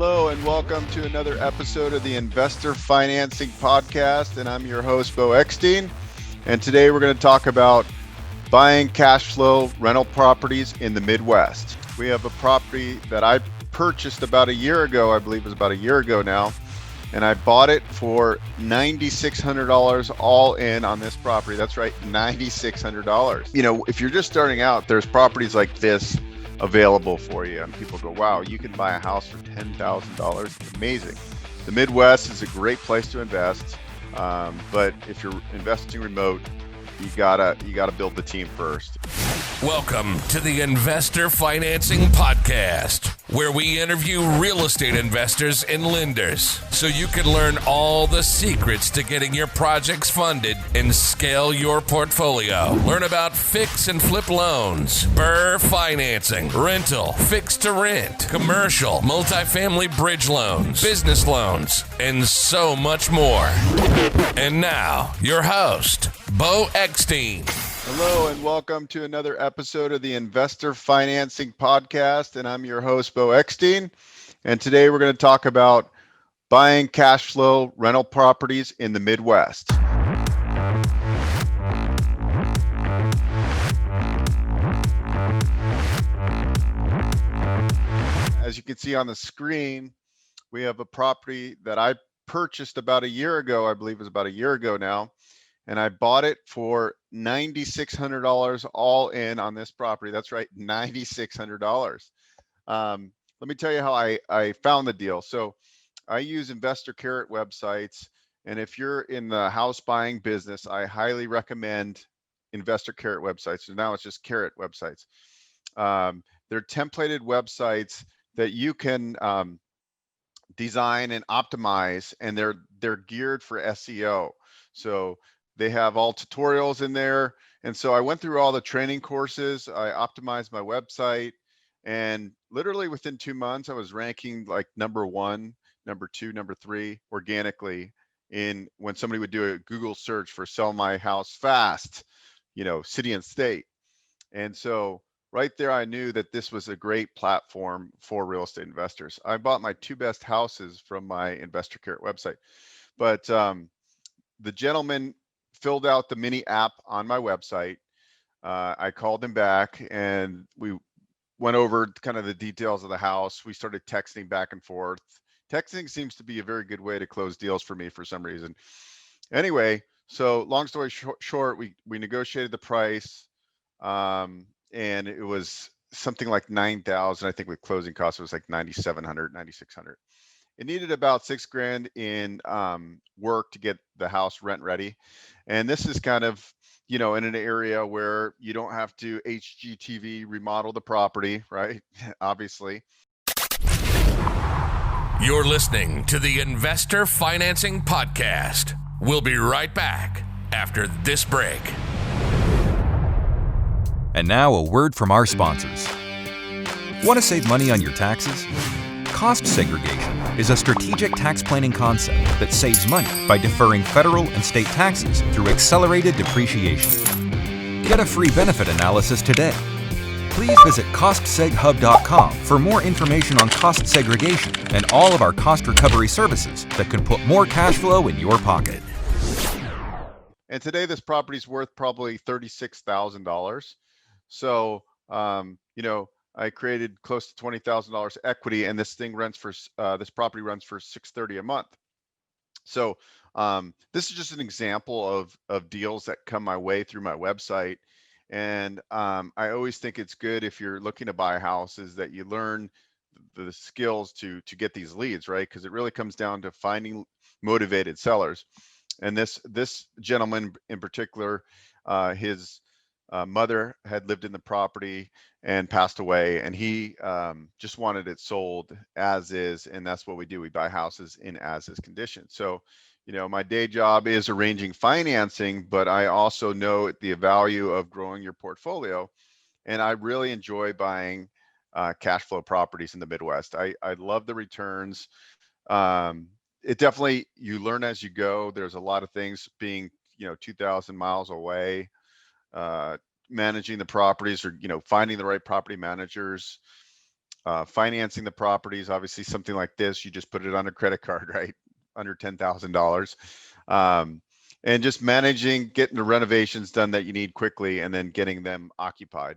Hello and welcome to another episode of the Investor Financing Podcast. And I'm your host, Beau Eckstein. And today we're going to talk about buying cash flow rental properties in the Midwest. We have a property that I purchased about a year ago. I believe it was about a year ago now. And I bought it for $9,600 all in on this property. That's right, $9,600. You know, if you're just starting out, there's properties like this available for you. And people go, wow, you can buy a house for $10,000. It's amazing. The Midwest is a great place to invest. But if you're investing remote, you gotta build the team first. Welcome to the Investor Financing Podcast, where we interview real estate investors and lenders so you can learn all the secrets to getting your projects funded and scale your portfolio. Learn about fix and flip loans, BRRRR financing, rental, fix to rent, commercial, multifamily bridge loans, business loans, and so much more. And now, your host, Beau Eckstein. Hello and welcome to another episode of the Investor Financing Podcast. And I'm your host, Beau Eckstein. And today we're going to talk about buying cash flow rental properties in the Midwest. As you can see on the screen, we have a property that I purchased about a year ago. I believe it was about a year ago now. And I bought it for $9,600 all in on this property. That's right, $9,600. Let me tell you how I found the deal. So I use Investor Carrot websites. And if you're in the house buying business, I highly recommend Investor Carrot websites. So now it's just Carrot websites. They're templated websites that you can design and optimize, and they're geared for SEO. So they have all tutorials in there. And so I went through all the training courses. I optimized my website, and literally within 2 months, I was ranking like number 1, number 2, number 3 organically in when somebody would do a Google search for sell my house fast, city and state. And so right there, I knew that this was a great platform for real estate investors. I bought my 2 best houses from my Investor Carrot website, but the gentleman filled out the mini app on my website. I called him back and we went over kind of the details of the house. We started texting back and forth. Texting seems to be a very good way to close deals for me for some reason. Anyway, so long story short, we negotiated the price, and it was something like $9,000. I think with closing costs, it was like $9,700, $9,600. It needed about $6,000 in work to get the house rent ready. And this is kind of, in an area where you don't have to HGTV remodel the property, right? Obviously. You're listening to the Investor Financing Podcast. We'll be right back after this break. And now a word from our sponsors. Want to save money on your taxes? Cost segregation is a strategic tax planning concept that saves money by deferring federal and state taxes through accelerated depreciation. Get a free benefit analysis today. Please visit costseghub.com for more information on cost segregation and all of our cost recovery services that can put more cash flow in your pocket. And today this property is worth probably $36,000. So, I created close to $20,000 equity, and this thing rents for this property runs for $630 a month. So this is just an example of deals that come my way through my website. And I always think it's good if you're looking to buy houses that you learn the skills to get these leads, right? Because it really comes down to finding motivated sellers. And this gentleman in particular, his mother had lived in the property and passed away, and he just wanted it sold as is, and that's what we do. We buy houses in as is condition. So, my day job is arranging financing, but I also know the value of growing your portfolio, and I really enjoy buying cash flow properties in the Midwest. I love the returns. It definitely, you learn as you go. There's a lot of things being, 2,000 miles away. Managing the properties, or finding the right property managers, financing the properties. Obviously, something like this, you just put it on a credit card, right? Under $10,000. Um, and just managing, getting the renovations done that you need quickly, and then getting them occupied.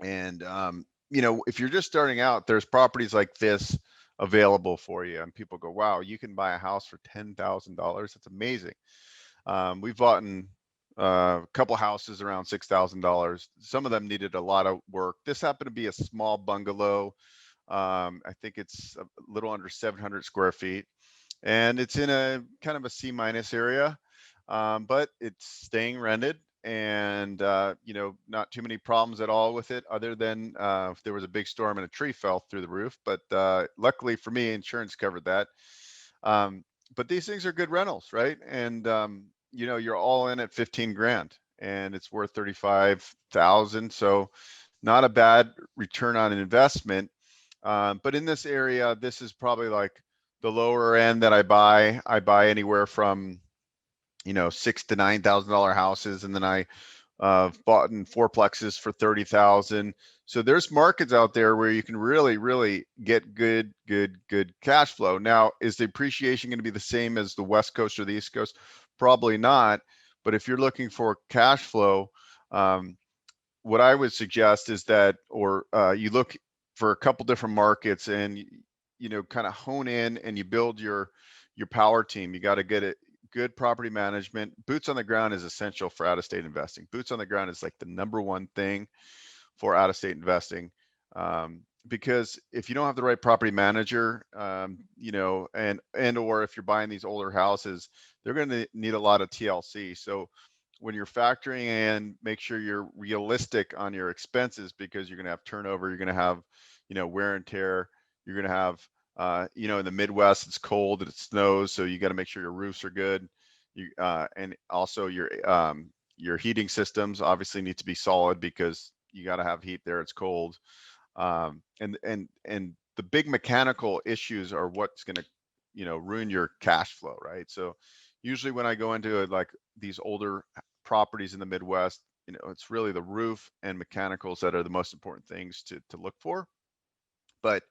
And, if you're just starting out, there's properties like this available for you. And people go, wow, you can buy a house for $10,000. That's amazing. We've bought in a couple houses around $6,000. Some of them needed a lot of work. This happened to be a small bungalow. I think it's a little under 700 square feet, and it's in a kind of a C minus area, but it's staying rented, and not too many problems at all with it, other than if there was a big storm and a tree fell through the roof. But luckily for me, insurance covered that. Um, but these things are good rentals, right? And you're all in at 15 grand, and it's worth 35,000. So not a bad return on an investment. But in this area, this is probably like the lower end that I buy. I buy anywhere from $6,000 to $9,000 houses, and then I bought in fourplexes for 30,000. So there's markets out there where you can really, really get good cash flow. Now, is the appreciation going to be the same as the West Coast or the East Coast? Probably not. But if you're looking for cash flow, what I would suggest is that, or you look for a couple different markets, and kind of hone in, and you build your power team. You got to get it. Good property management. Boots on the ground is essential for out-of-state investing. Boots on the ground is like the number one thing for out-of-state investing, because if you don't have the right property manager, and or if you're buying these older houses, they're going to need a lot of TLC. So when you're factoring in, make sure you're realistic on your expenses, because you're going to have turnover, you're going to have wear and tear, you're going to have in the Midwest, it's cold and it snows, so you got to make sure your roofs are good. And also your heating systems obviously need to be solid, because you got to have heat there. It's cold. And the big mechanical issues are what's going to ruin your cash flow, right? So usually when I go into like these older properties in the Midwest, it's really the roof and mechanicals that are the most important things to look for. But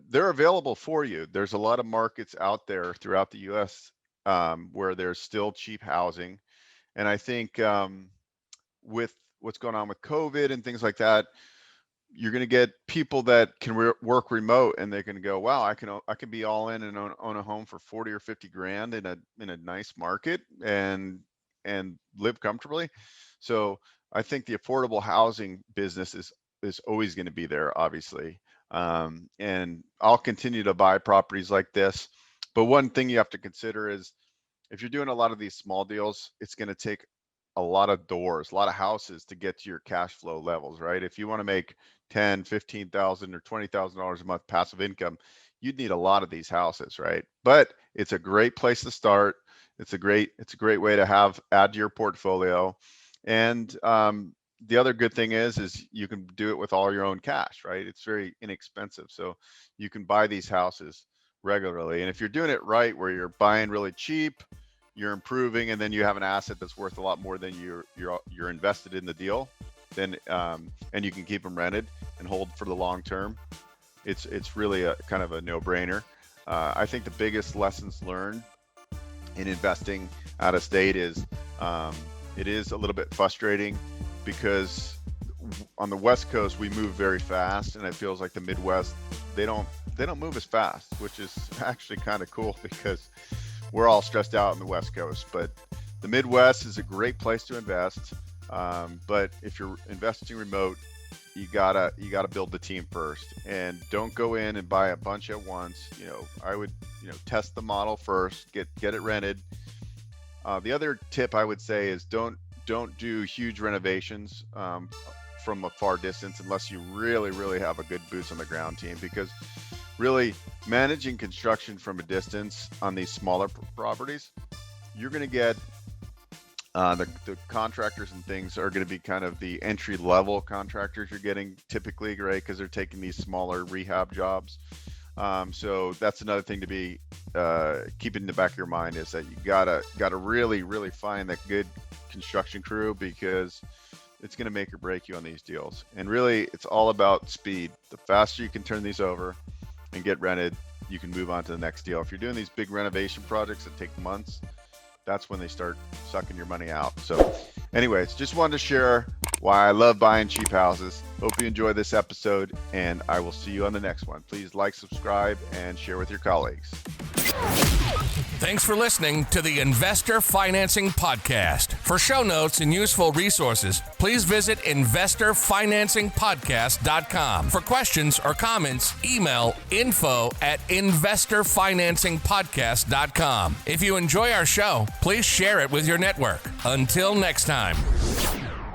they're available for you. There's a lot of markets out there throughout the U.S. Where there's still cheap housing, and I think with what's going on with COVID and things like that, you're going to get people that can work remote, and they're going to go, wow, I can be all in and own a home for 40 or 50 grand in a nice market, and live comfortably. So I think the affordable housing business is always going to be there, obviously. And I'll continue to buy properties like this. But one thing you have to consider is, if you're doing a lot of these small deals, it's going to take a lot of doors, a lot of houses to get to your cash flow levels, right? If you want to make 10, 15,000 or $20,000 a month passive income, you'd need a lot of these houses, right? But it's a great place to start. It's a great way to add to your portfolio. And the other good thing is you can do it with all your own cash, right? It's very inexpensive. So you can buy these houses regularly. And if you're doing it right, where you're buying really cheap, you're improving, and then you have an asset that's worth a lot more than you're invested in the deal, then and you can keep them rented and hold for the long term, it's really a kind of a no-brainer. I think the biggest lessons learned in investing out of state is it is a little bit frustrating, because on the West Coast we move very fast, and it feels like the Midwest, they don't move as fast, which is actually kind of cool, because we're all stressed out on the West Coast. But the Midwest is a great place to invest. But if you're investing remote, you gotta build the team first, and don't go in and buy a bunch at once. I would test the model first, get it rented. The other tip I would say is don't do huge renovations from a far distance, unless you really have a good boots on the ground team, because really managing construction from a distance on these smaller properties, you're going to get the contractors and things are going to be kind of the entry level contractors you're getting typically, right? Because they're taking these smaller rehab jobs. So that's another thing to be keeping in the back of your mind, is that you gotta really find that good construction crew, because it's going to make or break you on these deals. And really, it's all about speed. The faster you can turn these over and get rented, you can move on to the next deal. If you're doing these big renovation projects that take months, that's when they start sucking your money out. So anyways, just wanted to share why I love buying cheap houses. Hope you enjoyed this episode, and I will see you on the next one. Please like, subscribe, and share with your colleagues. Thanks for listening to the Investor Financing Podcast. For show notes and useful resources, please visit investorfinancingpodcast.com. For questions or comments, email info@investorfinancingpodcast.com. If you enjoy our show, please share it with your network. Until next time.